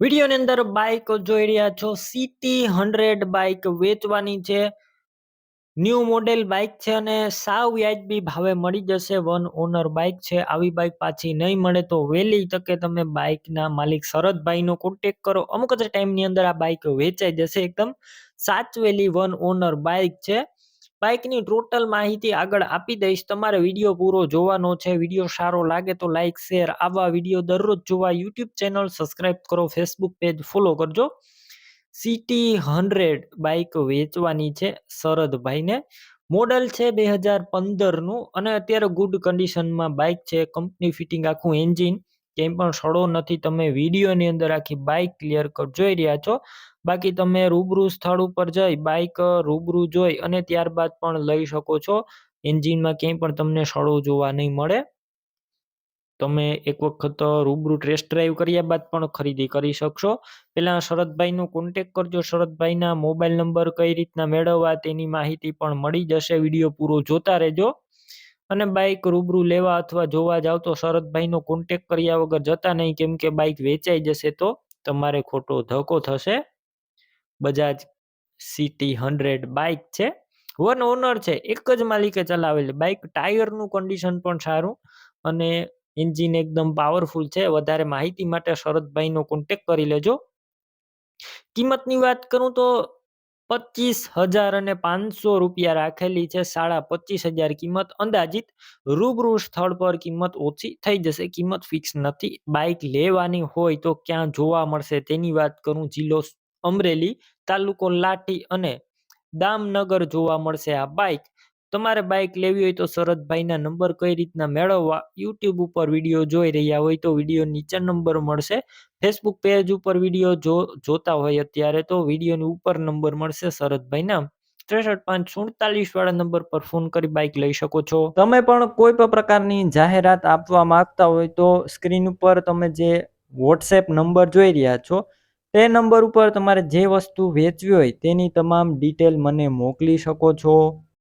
વિડીયોની અંદર બાઇક જોઈ રહ્યા છો. CT 100 બાઇક વેચવાની છે. ન્યૂ મોડેલ બાઇક છે અને સાવ વ્યાજબી ભાવે મળી જશે. વન ઓનર બાઇક છે. આવી બાઇક પાછી નહીં મળે તો વહેલી તકે તમે બાઇકના માલિક શરદભાઈનો કોન્ટેક કરો. અમુક જ ટાઈમની અંદર આ બાઇક વેચાઈ જશે. એકદમ સાચવેલી વન ઓનર બાઇક છે. બાઇકની ટોટલ માહિતી આગળ આપી દઈશ. તમારે વિડીયો પૂરો જોવાનો છે. વિડીયો સારો લાગે તો લાઇક શેર આવા વિડીયો દરરોજ જોવા યુટ્યુબ ચેનલ સબસ્ક્રાઇબ કરો, ફેસબુક પેજ ફોલો કરજો. CT 100 બાઇક વેચવાની છે શરદભાઈને. મોડલ છે 2015નું અને અત્યારે ગુડ કન્ડિશનમાં બાઇક છે. કંપની ફિટિંગ આખું એન્જિન, ક્યાંય પણ સડો નથી. તમે વિડીયોની અંદર આખી બાઇક ક્લિયર કટ જોઈ રહ્યા છો. બાકી તમે રૂબરૂ સ્થળ ઉપર જઈ બાઇક રૂબરૂ જોઈ અને ત્યારબાદ પણ લઈ શકો છો. એન્જિનમાં ક્યાંય પણ તમને સડો જોવા નહીં મળે. તમે એક વખત રૂબરૂ ટેસ્ટ ડ્રાઈવ કર્યા બાદ પણ ખરીદી કરી શકશો. પહેલા શરદભાઈનો કોન્ટેક કરજો. શરદભાઈના મોબાઈલ નંબર કઈ રીતના મેળવવા તેની માહિતી પણ મળી જશે. વિડીયો પૂરો જોતા રહેજો. અને બાઇક રૂબરૂ લેવા અથવા જોવા જાવ તો શરદભાઈનો કોન્ટેક કર્યા વગર જતા નહીં, કેમ કે બાઇક વેચાઈ જશે તો તમારે ખોટો ધક્કો થશે. બજાજ CT 100 બાઇક છે. વન ઓનર છે. એક જ માલિકે ચલાવેલી બાઇક. ટાયરનું કન્ડિશન પણ સારું અને એન્જિન એકદમ પાવરફુલ છે. વધારે માહિતી માટે શરદભાઈનો કોન્ટેક કરી લેજો. કિંમતની વાત કરું તો 25,500 રૂપિયા રાખેલી છે. 25,500 કિંમત અંદાજિત. રૂબરૂ સ્થળ પર કિંમત ઓછી થઈ જશે. કિંમત ફિક્સ નથી. બાઇક લેવાની હોય તો ક્યાં જોવા મળશે તેની વાત કરું. જિલ્લો અમરેલી, તાલુકો લાઠી અને દામનગર જોવા મળશે આ બાઇક. તમારે બાઇક લેવી હોય તો શરદભાઈના નંબર કઈ રીતના મેળવવા, યુટ્યુબ ઉપર વિડીયો જોઈ રહ્યા હોય તો વિડીયો નીચે નંબર મળશે. ફેસબુક પેજ ઉપર વિડીયો જોતા હોય અત્યારે તો વિડીયોની ઉપર નંબર મળશે શરદભાઈના. 63,547 વાળા નંબર પર ફોન કરી બાઇક લઈ શકો છો. તમે પણ કોઈ પણ પ્રકારની જાહેરાત આપવા માંગતા હોય તો સ્ક્રીન ઉપર તમે જે WhatsApp નંબર જોઈ રહ્યા છો તે નંબર ઉપર તમારે જે વસ્તુ વેચવી હોય તેની તમામ ડિટેલ મને મોકલી શકો છો.